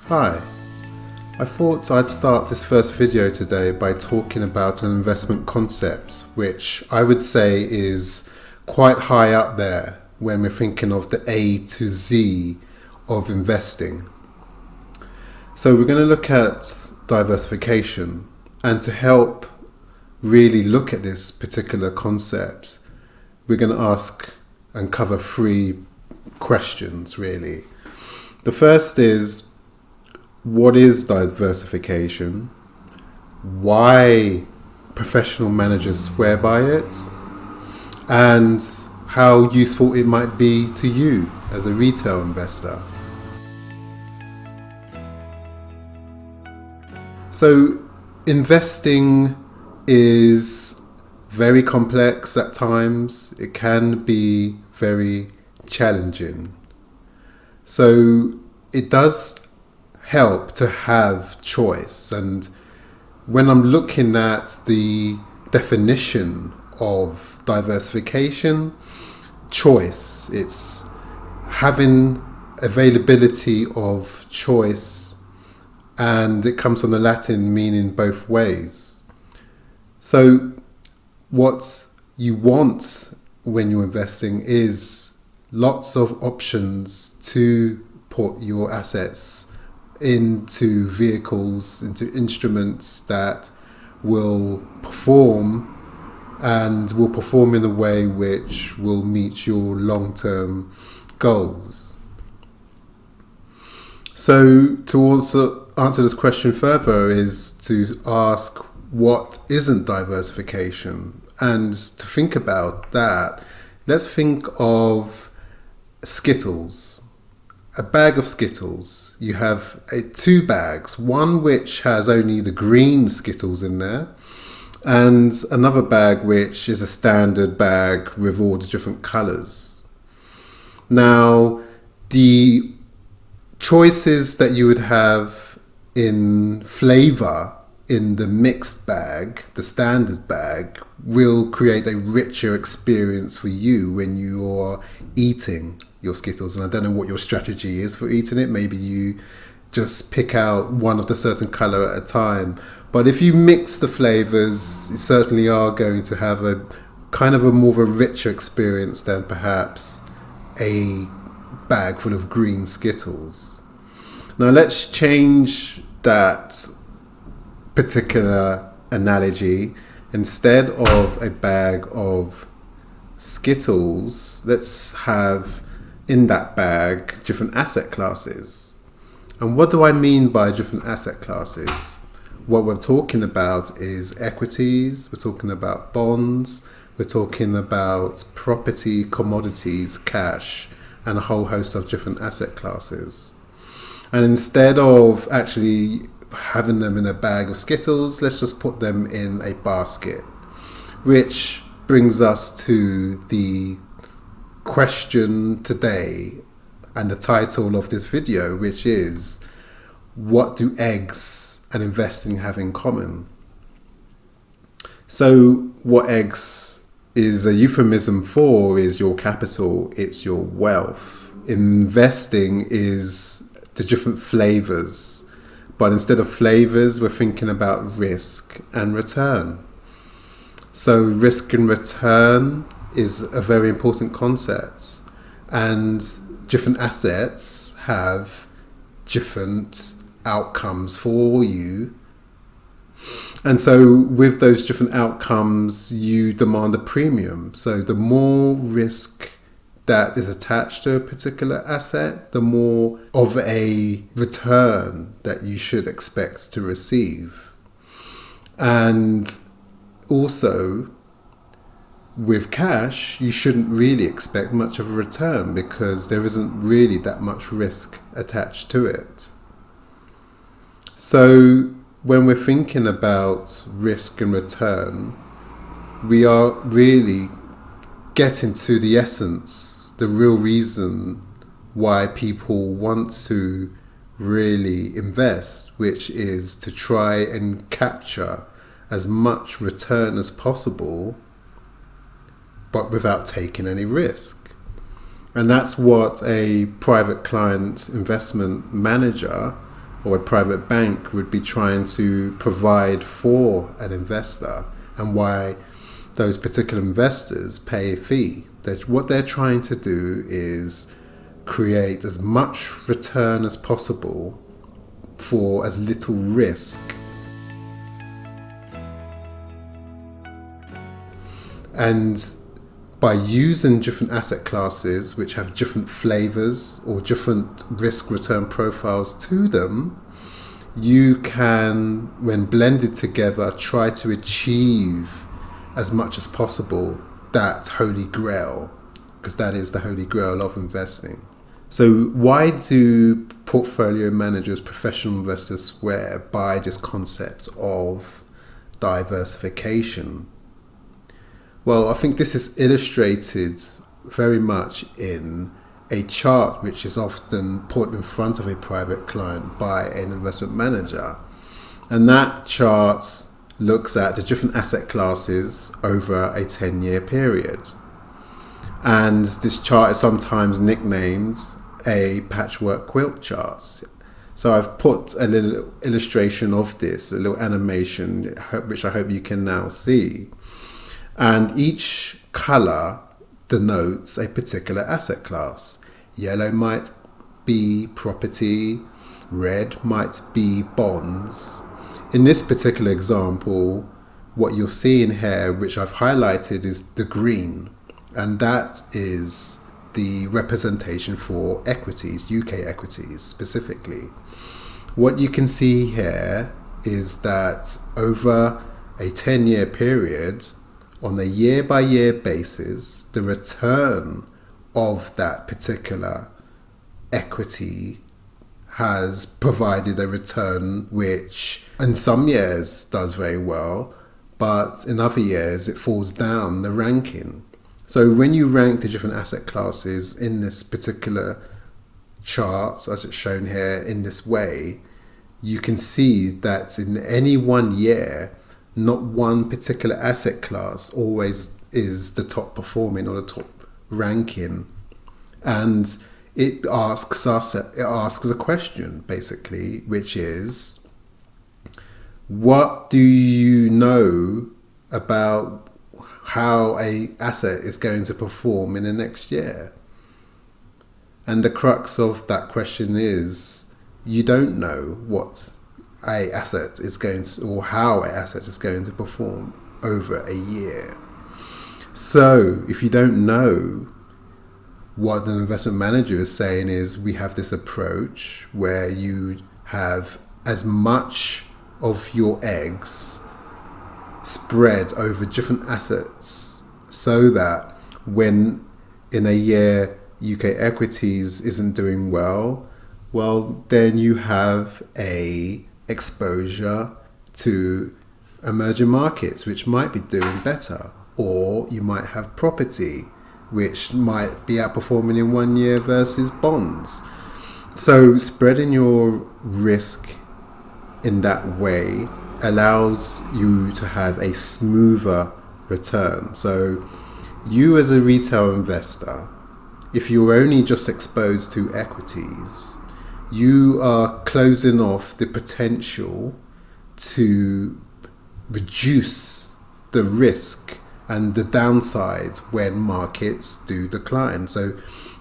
Hi, I thought I'd start this first video today by talking about an investment concept which I would say is quite high up there when we're thinking of the A to Z of investing. So we're going to look at diversification, and to help really look at this particular concept, we're going to ask and cover three questions really. The first is, what is diversification? Why professional managers swear by it? And how useful it might be to you as a retail investor. So, investing is very complex at times. It can be very challenging. So, it does help to have choice, and when I'm looking at the definition of diversification, choice, it's having availability of choice, and it comes from the Latin meaning both ways. So what you want when you're investing is lots of options to put your assets into vehicles, into instruments that will perform in a way which will meet your long-term goals. So to also answer this question further is to ask, what isn't diversification? And to think about that, let's think of Skittles. A bag of Skittles. You have two bags, one which has only the green Skittles in there, and another bag which is a standard bag with all the different colours. Now, the choices that you would have in flavour in the mixed bag, the standard bag, will create a richer experience for you when you're eating your Skittles. And I don't know what your strategy is for eating it. Maybe you just pick out one of the certain colour at a time. But if you mix the flavours, you certainly are going to have a kind of a more of a richer experience than perhaps a bag full of green Skittles. Now let's change that particular analogy. Instead of a bag of Skittles, let's have in that bag different asset classes. And what do I mean by different asset classes? What we're talking about is equities, we're talking about bonds, we're talking about property, commodities, cash, and a whole host of different asset classes. And instead of actually having them in a bag of Skittles, let's just put them in a basket, which brings us to the question today and the title of this video, which is, what do eggs and investing have in common? So what eggs is a euphemism for is your capital, it's your wealth. Investing is the different flavors, but instead of flavors, we're thinking about risk and return. So risk and return is a very important concept, and different assets have different outcomes for you. And so with those different outcomes, you demand a premium. So the more risk that is attached to a particular asset, the more of a return that you should expect to receive. And also, with cash, you shouldn't really expect much of a return because there isn't really that much risk attached to it. So when we're thinking about risk and return, we are really getting to the essence, the real reason why people want to really invest, which is to try and capture as much return as possible, but without taking any risk. And that's what a private client investment manager or a private bank would be trying to provide for an investor, and why those particular investors pay a fee. What they're trying to do is create as much return as possible for as little risk. And by using different asset classes which have different flavors or different risk return profiles to them, you can, when blended together, try to achieve as much as possible that holy grail, because that is the holy grail of investing. So why do portfolio managers, professional investors swear by this concept of diversification? Well, I think this is illustrated very much in a chart which is often put in front of a private client by an investment manager. And that chart looks at the different asset classes over a 10-year period. And this chart is sometimes nicknamed a patchwork quilt chart. So I've put a little illustration of this, a little animation, which I hope you can now see. And each color denotes a particular asset class. Yellow might be property, red might be bonds. In this particular example, what you're seeing here, which I've highlighted, is the green, and that is the representation for equities, UK equities specifically. What you can see here is that over a 10-year period, on a year-by-year basis, the return of that particular equity has provided a return which in some years does very well, but in other years it falls down the ranking. So when you rank the different asset classes in this particular chart, as it's shown here in this way, you can see that in any one year, not one particular asset class always is the top performing or the top ranking. And it asks a question basically, which is, what do you know about how a asset is going to perform in the next year? And the crux of that question is, you don't know what a asset is going to, or how an asset is going to perform over a year. So if you don't know, what the investment manager is saying is, we have this approach where you have as much of your eggs spread over different assets, so that when in a year UK equities isn't doing well, then you have a exposure to emerging markets which might be doing better, or you might have property which might be outperforming in 1 year versus bonds. So spreading your risk in that way allows you to have a smoother return. So you as a retail investor, if you're only just exposed to equities, you are closing off the potential to reduce the risk and the downsides when markets do decline. So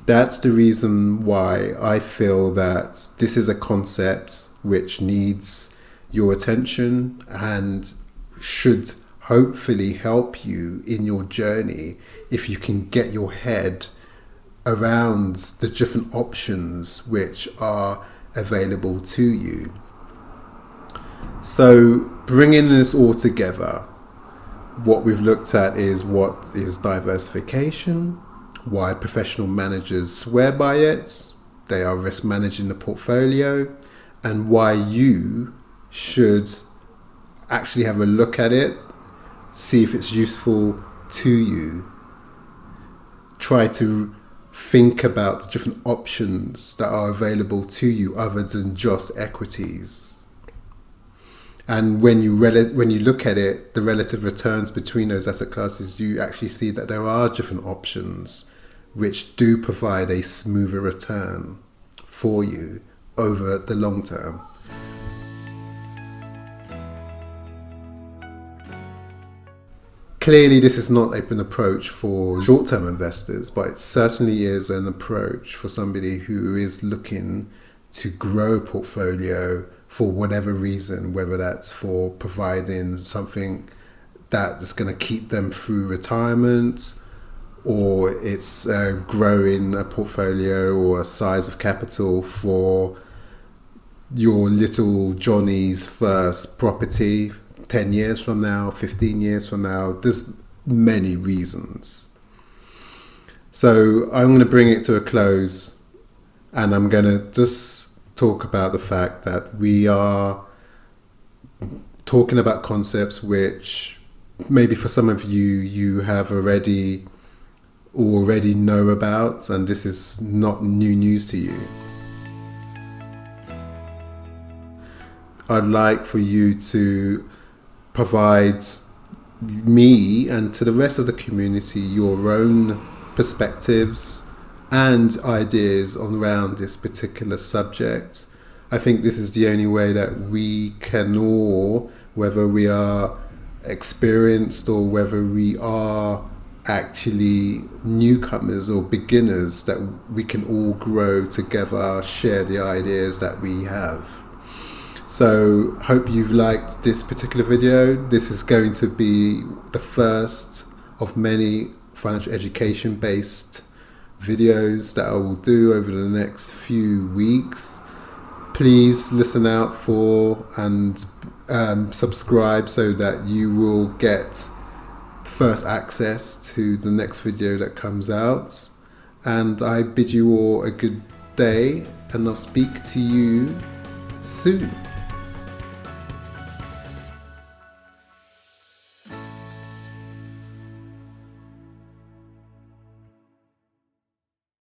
that's the reason why I feel that this is a concept which needs your attention and should hopefully help you in your journey if you can get your head around the different options which are available to you. So bringing this all together, what we've looked at is what is diversification, why professional managers swear by it, they are risk managing the portfolio, and why you should actually have a look at it, see if it's useful to you. Try to think about the different options that are available to you other than just equities. And when you look at it, the relative returns between those asset classes, you actually see that there are different options which do provide a smoother return for you over the long term. Clearly, this is not an approach for short-term investors, but it certainly is an approach for somebody who is looking to grow a portfolio for whatever reason, whether that's for providing something that is going to keep them through retirement, or it's growing a portfolio or a size of capital for your little Johnny's first property 10 years from now, 15 years from now. There's many reasons. So I'm going to bring it to a close, and I'm going to just talk about the fact that we are talking about concepts which maybe for some of you have already know about, and this is not new news to you. I'd like for you to provide me and to the rest of the community your own perspectives and ideas around this particular subject. I think this is the only way that we can all, whether we are experienced or whether we are actually newcomers or beginners, that we can all grow together, share the ideas that we have. So hope you've liked this particular video. This is going to be the first of many financial education based videos that I will do over the next few weeks. Please listen out for and subscribe so that you will get first access to the next video that comes out. And I bid you all a good day, and I'll speak to you soon.